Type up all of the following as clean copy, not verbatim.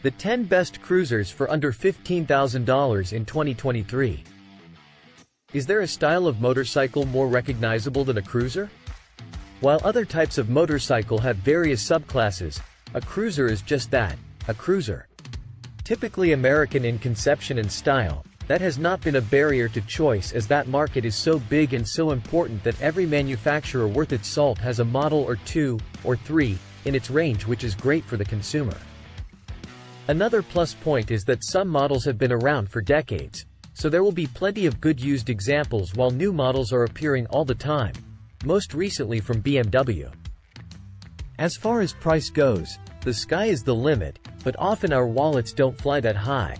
The 10 best cruisers for under $15,000 in 2023. Is there a style of motorcycle more recognizable than a cruiser? While other types of motorcycle have various subclasses, a cruiser is just that, a cruiser. Typically American in conception and style, that has not been a barrier to choice as that market is so big and so important that every manufacturer worth its salt has a model or two, or three, in its range, which is great for the consumer. Another plus point is that some models have been around for decades, so there will be plenty of good used examples while new models are appearing all the time, most recently from BMW. As far as price goes, the sky is the limit, but often our wallets don't fly that high.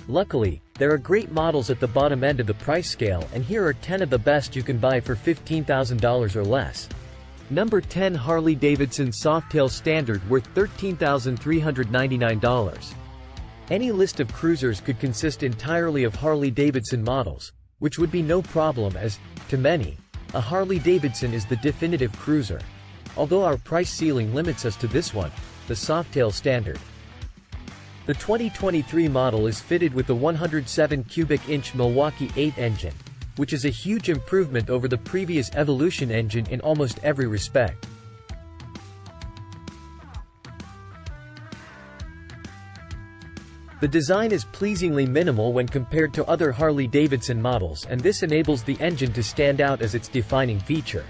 Luckily, there are great models at the bottom end of the price scale, and here are 10 of the best you can buy for $15,000 or less. Number 10, Harley-Davidson Softail Standard, worth $13,399. Any list of cruisers could consist entirely of Harley-Davidson models, which would be no problem as, to many, a Harley-Davidson is the definitive cruiser. Although our price ceiling limits us to this one, the Softail Standard. The 2023 model is fitted with the 107 cubic inch Milwaukee 8 engine, which is a huge improvement over the previous Evolution engine in almost every respect. The design is pleasingly minimal when compared to other Harley-Davidson models, and this enables the engine to stand out as its defining feature.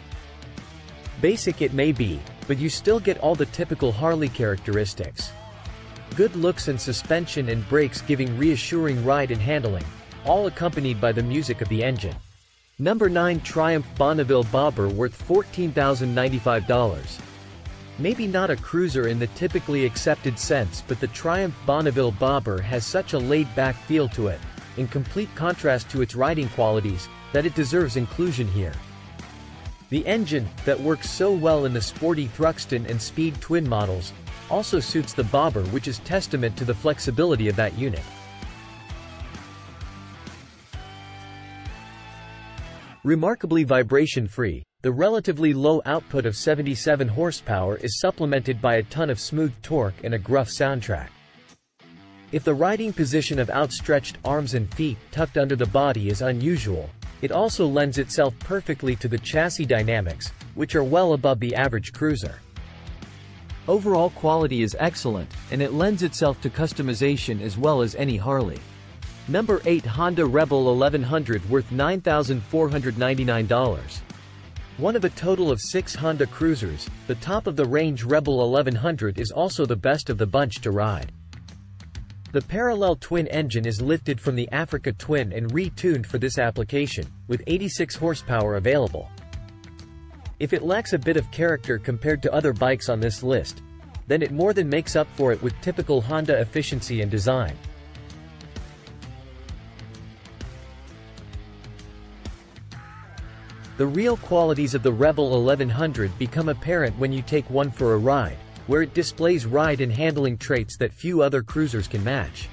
Basic it may be, but you still get all the typical Harley characteristics. Good looks and suspension and brakes giving reassuring ride and handling, all accompanied by the music of the engine. Number 9, Triumph Bonneville Bobber, worth $14,095. Maybe not a cruiser in the typically accepted sense, but the Triumph Bonneville Bobber has such a laid-back feel to it, in complete contrast to its riding qualities, that it deserves inclusion here. The engine, that works so well in the sporty Thruxton and Speed twin models, also suits the Bobber, which is testament to the flexibility of that unit. Remarkably vibration-free, the relatively low output of 77 horsepower is supplemented by a ton of smooth torque and a gruff soundtrack. If the riding position of outstretched arms and feet tucked under the body is unusual, it also lends itself perfectly to the chassis dynamics, which are well above the average cruiser. Overall quality is excellent, and it lends itself to customization as well as any Harley. Number 8, Honda Rebel 1100, worth $9,499. One of a total of 6 Honda cruisers, the top-of-the-range Rebel 1100 is also the best of the bunch to ride. The parallel twin engine is lifted from the Africa Twin and retuned for this application, with 86 horsepower available. If it lacks a bit of character compared to other bikes on this list, then it more than makes up for it with typical Honda efficiency and design. The real qualities of the Rebel 1100 become apparent when you take one for a ride, where it displays ride and handling traits that few other cruisers can match.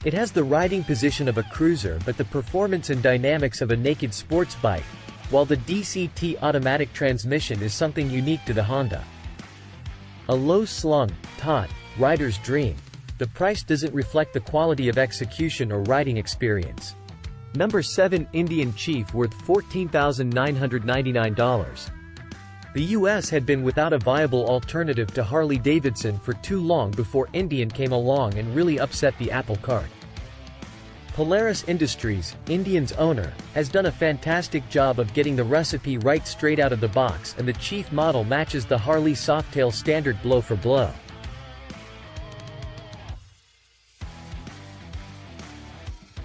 It has the riding position of a cruiser but the performance and dynamics of a naked sports bike, while the DCT automatic transmission is something unique to the Honda. A low-slung, taut, rider's dream, the price doesn't reflect the quality of execution or riding experience. Number 7, Indian Chief, worth $14,999. The US had been without a viable alternative to Harley-Davidson for too long before Indian came along and really upset the apple cart. Polaris Industries, Indian's owner, has done a fantastic job of getting the recipe right straight out of the box, and the Chief model matches the Harley Softail Standard blow for blow.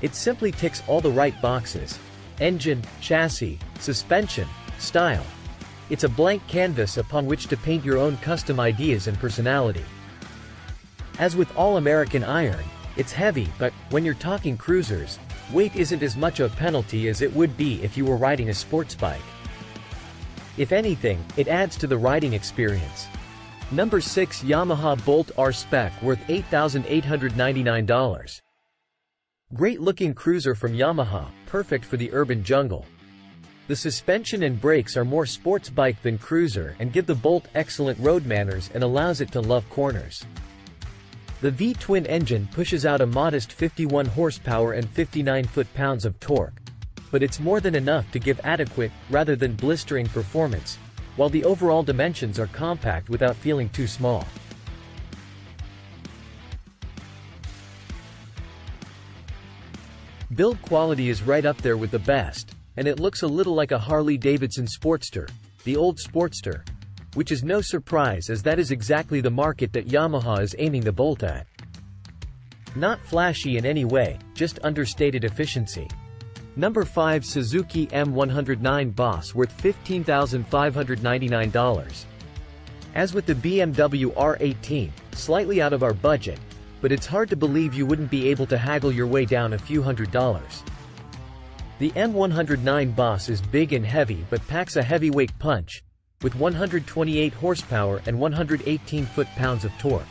It simply ticks all the right boxes: engine, chassis, suspension, style. It's a blank canvas upon which to paint your own custom ideas and personality. As with all American iron, it's heavy, but, when you're talking cruisers, weight isn't as much a penalty as it would be if you were riding a sports bike. If anything, it adds to the riding experience. Number 6, Yamaha Bolt R-Spec, worth $8,899. Great-looking cruiser from Yamaha, perfect for the urban jungle. The suspension and brakes are more sports bike than cruiser and give the Bolt excellent road manners and allows it to love corners. The V-twin engine pushes out a modest 51 horsepower and 59 foot-pounds of torque, but it's more than enough to give adequate, rather than blistering performance, while the overall dimensions are compact without feeling too small. Build quality is right up there with the best, and it looks a little like a Harley-Davidson Sportster, the old Sportster, which is no surprise as that is exactly the market that Yamaha is aiming the Bolt at. Not flashy in any way, just understated efficiency. Number 5 Suzuki M109 Boss worth $15,599. As with the BMW R18, slightly out of our budget, but it's hard to believe you wouldn't be able to haggle your way down a few $100s. The M109 Boss is big and heavy but packs a heavyweight punch, with 128 horsepower and 118 foot-pounds of torque.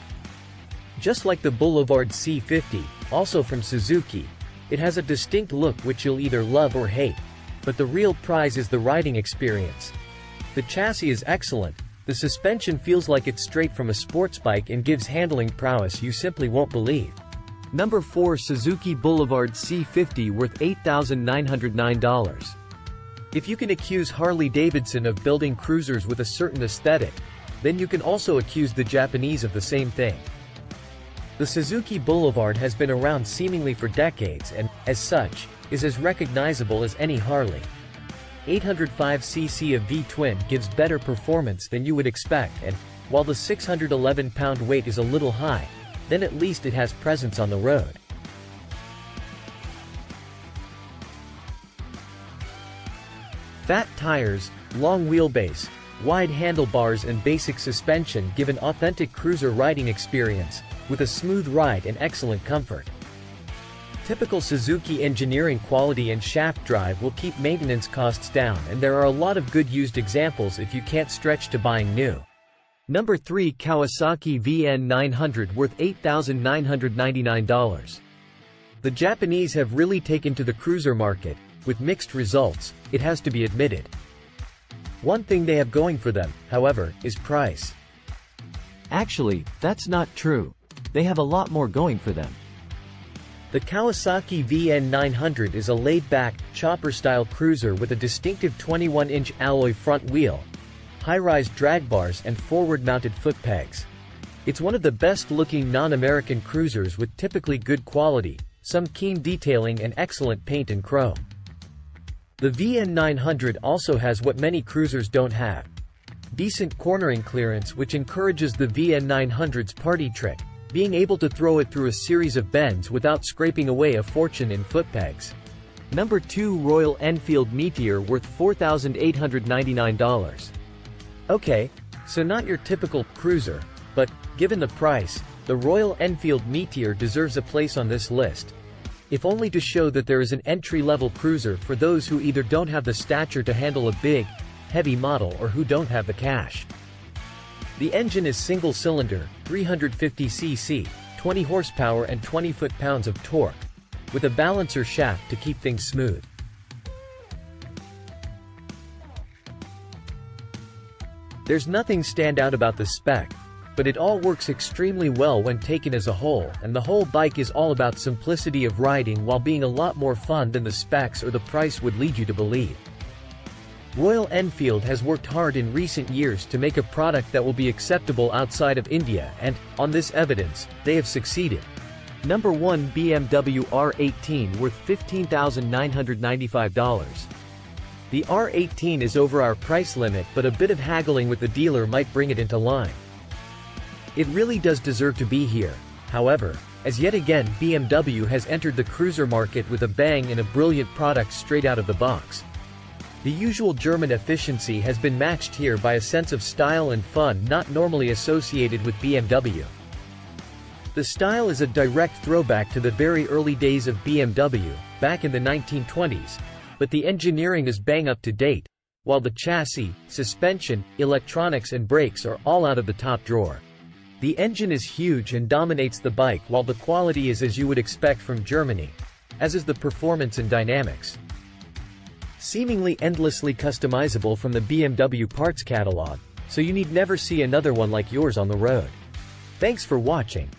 Just like the Boulevard C50, also from Suzuki, it has a distinct look which you'll either love or hate, but the real prize is the riding experience. The chassis is excellent, the suspension feels like it's straight from a sports bike and gives handling prowess you simply won't believe. Number 4 Suzuki Boulevard C50 worth $8,909. If you can accuse Harley-Davidson of building cruisers with a certain aesthetic, then you can also accuse the Japanese of the same thing. The Suzuki Boulevard has been around seemingly for decades and, as such, is as recognizable as any Harley. 805cc of V-twin gives better performance than you would expect and, while the 611-pound weight is a little high, then at least it has presence on the road. Fat tires, long wheelbase, wide handlebars and basic suspension give an authentic cruiser riding experience, with a smooth ride and excellent comfort. Typical Suzuki engineering quality and shaft drive will keep maintenance costs down, and there are a lot of good used examples if you can't stretch to buying new. Number 3 Kawasaki VN900 worth $8,999. The Japanese have really taken to the cruiser market, with mixed results, it has to be admitted. One thing they have going for them, however, is price. Actually, that's not true. They have a lot more going for them. The Kawasaki VN900 is a laid-back, chopper-style cruiser with a distinctive 21-inch alloy front wheel, high-rise drag bars and forward-mounted foot pegs. It's one of the best-looking non-American cruisers with typically good quality, some keen detailing and excellent paint and chrome. The VN900 also has what many cruisers don't have: decent cornering clearance, which encourages the VN900's party trick, being able to throw it through a series of bends without scraping away a fortune in foot pegs. Number 2 Royal Enfield Meteor worth $4,899. Okay, so not your typical cruiser, but, given the price, the Royal Enfield Meteor deserves a place on this list. If only to show that there is an entry-level cruiser for those who either don't have the stature to handle a big, heavy model or who don't have the cash. The engine is single-cylinder, 350cc, 20 horsepower and 20 foot-pounds of torque, with a balancer shaft to keep things smooth. There's nothing stand out about the spec, but it all works extremely well when taken as a whole, and the whole bike is all about simplicity of riding while being a lot more fun than the specs or the price would lead you to believe. Royal Enfield has worked hard in recent years to make a product that will be acceptable outside of India and, on this evidence, they have succeeded. Number 1 BMW R18 worth $15,995. The R18 is over our price limit, but a bit of haggling with the dealer might bring it into line. It really does deserve to be here, however, as yet again BMW has entered the cruiser market with a bang and a brilliant product straight out of the box. The usual German efficiency has been matched here by a sense of style and fun not normally associated with BMW. The style is a direct throwback to the very early days of BMW, back in the 1920s, but the engineering is bang up to date, while the chassis, suspension, electronics and brakes are all out of the top drawer. The engine is huge and dominates the bike, while the quality is as you would expect from Germany, as is the performance and dynamics. Seemingly endlessly customizable from the BMW parts catalog, so you need never see another one like yours on the road. Thanks for watching.